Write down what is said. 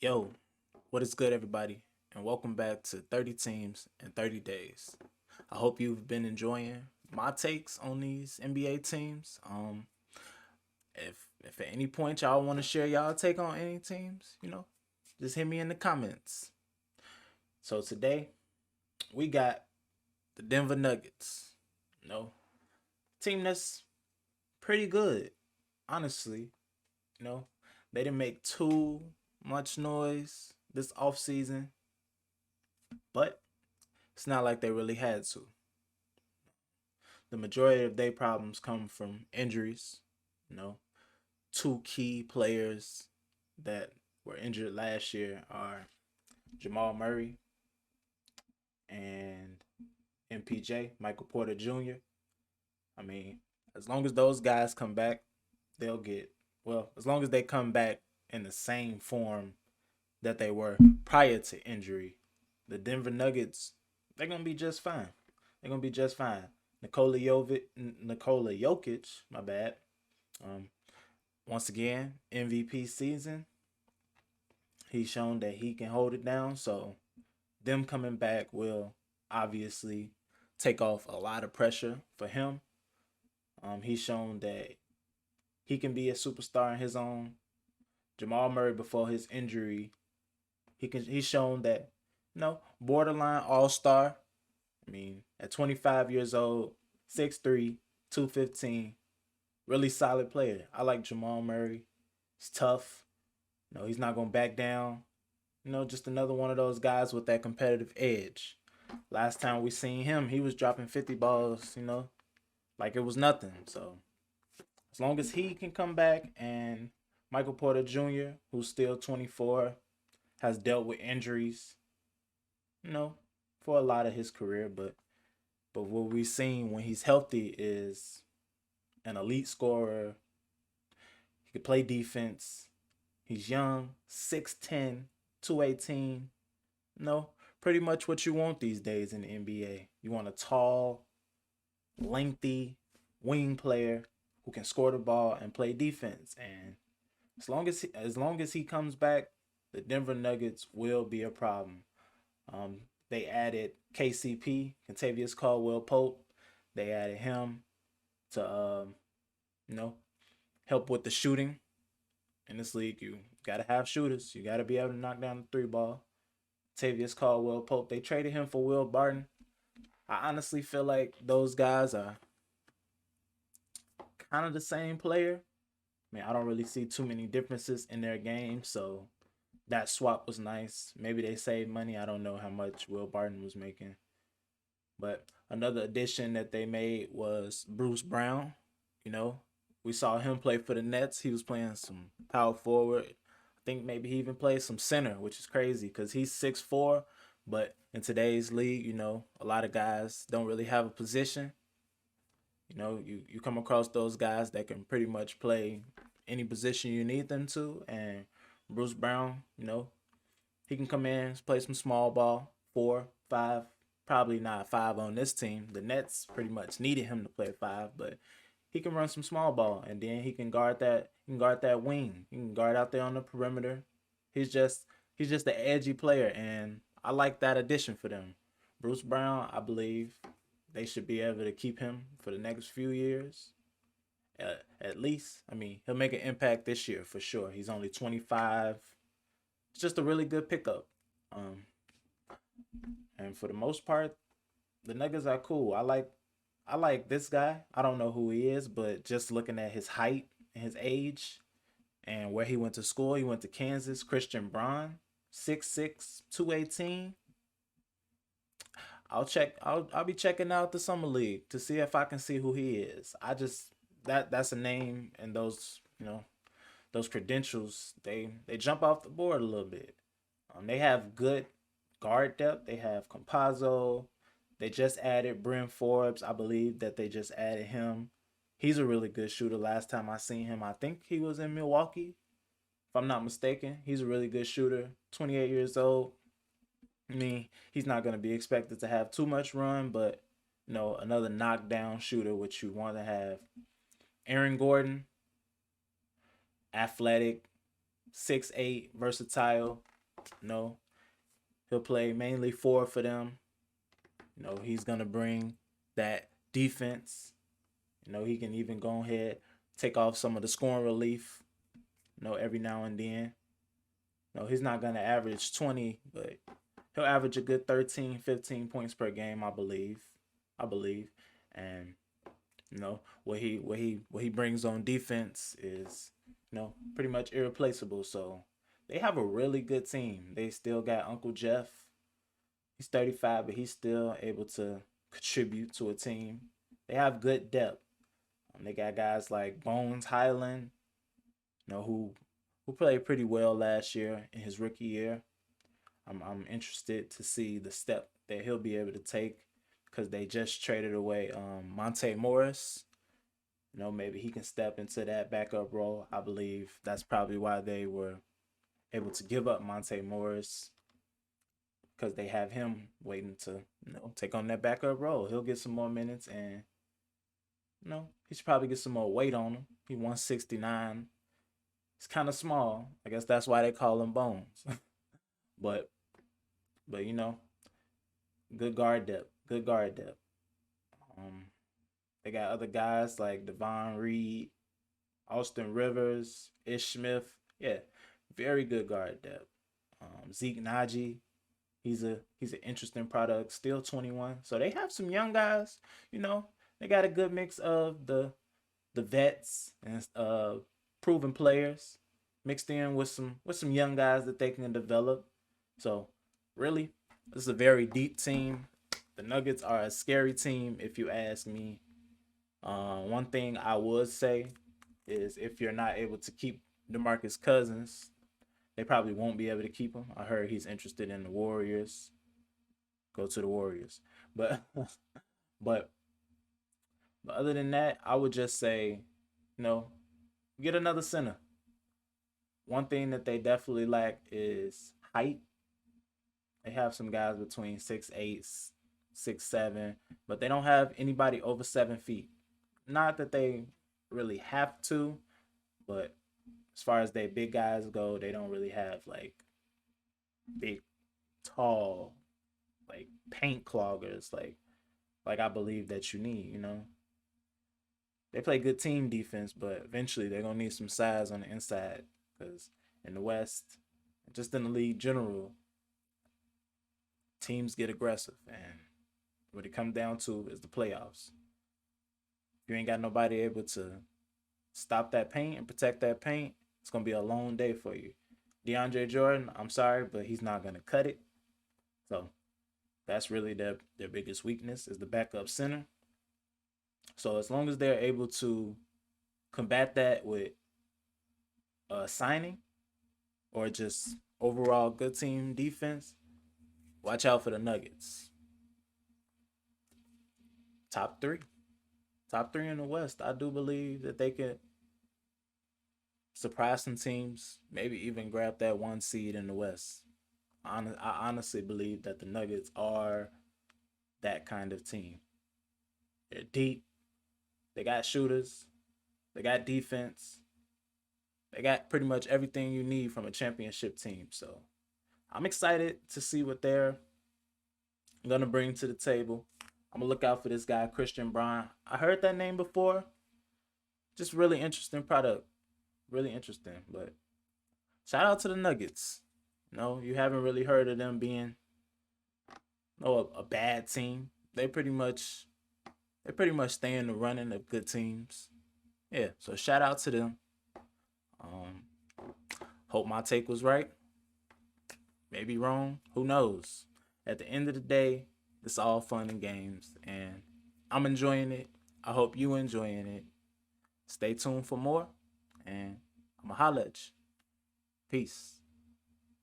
Yo, what is good, everybody? And welcome back to 30 Teams in 30 Days. I hope you've been enjoying my takes on these NBA teams. If at any point y'all want to share y'all take on any teams, just hit me in the comments. So today we got the Denver Nuggets. Team that's pretty good, honestly. You know, they didn't make too much noise this offseason, but it's not like they really had to. The majority of their problems come from injuries. You know, two key players that were injured last year are Jamal Murray and MPJ, Michael Porter Jr. I mean, as long as those guys come back, they'll get, well, as long as they come back in the same form that they were prior to injury, the Denver Nuggets, they're going to be just fine. They're going to be just fine. Nikola Jokic, my bad. Um, Once again, MVP season. He's shown that he can hold it down. So them coming back will obviously take off a lot of pressure for him. He's shown that he can be a superstar in his own. Jamal Murray, before his injury, he's shown that borderline all-star. I mean, at 25 years old, 6'3", 215, really solid player. I like Jamal Murray. He's tough. He's not going to back down. Just another one of those guys with that competitive edge. Last time we seen him, he was dropping 50 balls, like it was nothing. So as long as he can come back, and Michael Porter Jr., who's still 24, has dealt with injuries, for a lot of his career, but what we've seen when he's healthy is an elite scorer. He can play defense. He's young, 6'10", 218. Pretty much what you want these days in the NBA. You want a tall, lengthy wing player who can score the ball and play defense. And as long as he comes back, the Denver Nuggets will be a problem. They added KCP, Contavious Caldwell Pope. They added him to you know help with the shooting in this league. You gotta have shooters. You gotta be able to knock down the three ball. Tavius Caldwell Pope. They traded him for Will Barton. I honestly feel like those guys are kind of the same player. I mean, I don't really see too many differences in their game, so that swap was nice. Maybe they saved money. I don't know how much Will Barton was making. But another addition that they made was Bruce Brown. You know, we saw him play for the Nets. He was playing some power forward. I think maybe he even played some center, which is crazy because he's 6'4". But in today's league, a lot of guys don't really have a position. You come across those guys that can pretty much play any position you need them to. And Bruce Brown, he can come in, play some small ball, 4, 5, probably not 5 on this team. The Nets pretty much needed him to play 5, but he can run some small ball, and then he can guard that. He can guard that wing. He can guard out there on the perimeter. He's just an edgy player, and I like that addition for them. Bruce Brown, I believe they should be able to keep him for the next few years. At least, I mean, he'll make an impact this year for sure. He's only 25. It's just a really good pickup. Um, and for the most part, the Nuggets are cool. I like this guy. I don't know who he is, but just looking at his height and his age and where he went to school, he went to Kansas. Christian Braun, 6'6", 218. I'll be checking out the summer league to see if I can see who he is. That's a name, and those credentials, they jump off the board a little bit. They have good guard depth. They have Compazzo. They just added Bryn Forbes. I believe that they just added him. He's a really good shooter. Last time I seen him, I think he was in Milwaukee, if I'm not mistaken. He's a really good shooter. 28 years old. I mean, he's not going to be expected to have too much run, but another knockdown shooter, which you want to have. Aaron Gordon, athletic, 6'8", versatile. No, he'll play mainly four for them. He's gonna bring that defense. He can even go ahead, take off some of the scoring relief. Every now and then. He's not gonna average 20, but he'll average a good 13, 15 points per game, I believe. I believe. And what he brings on defense is, pretty much irreplaceable. So they have a really good team. They still got Uncle Jeff. He's 35, but he's still able to contribute to a team. They have good depth. They got guys like Bones Highland, who played pretty well last year in his rookie year. I'm interested to see the step that he'll be able to take because they just traded away Monte Morris. Maybe he can step into that backup role. I believe that's probably why they were able to give up Monte Morris because they have him waiting to take on that backup role. He'll get some more minutes and he should probably get some more weight on him. He 169. It's kind of small. I guess that's why they call him Bones. but but good guard depth. Good guard depth. Um, they got other guys like Devon Reed, Austin Rivers, Ish Smith. Yeah, very good guard depth. Zeke Naji, he's an interesting product. Still 21, so they have some young guys. They got a good mix of the vets and proven players mixed in with some young guys that they can develop. So really, this is a very deep team. The Nuggets are a scary team, if you ask me. One thing I would say is if you're not able to keep DeMarcus Cousins, they probably won't be able to keep him. I heard he's interested in the Warriors. Go to the Warriors. But but but other than that, I would just say, you know, get another center. One thing that they definitely lack is height. They have some guys between 6'8", 6'7", but they don't have anybody over 7 feet. Not that they really have to, but as far as they big guys go, they don't really have like big, tall, like paint cloggers, like I believe that you need. They play good team defense, but eventually they're gonna need some size on the inside because in the West, just in the league general, teams get aggressive, and what it comes down to is the playoffs. If you ain't got nobody able to stop that paint and protect that paint, it's gonna be a long day for you. DeAndre Jordan, I'm sorry, but he's not gonna cut it. So that's really their biggest weakness is the backup center. So as long as they're able to combat that with signing or just overall good team defense, watch out for the Nuggets. Top three. Top three in the West. I do believe that they could surprise some teams, maybe even grab that one seed in the West. I honestly believe that the Nuggets are that kind of team. They're deep. They got shooters. They got defense. They got pretty much everything you need from a championship team. So I'm excited to see what they're gonna bring to the table. I'm gonna look out for this guy, Christian Braun. I heard that name before. Just really interesting product. Really interesting. But shout out to the Nuggets. No, you haven't really heard of them being a bad team. They pretty much stay in the running of good teams. Yeah, so shout out to them. Um, Hope my take was right. Maybe wrong. Who knows? At the end of the day, it's all fun and games, and I'm enjoying it. I hope you enjoying it. Stay tuned for more, and I'm going to holla at you. Peace.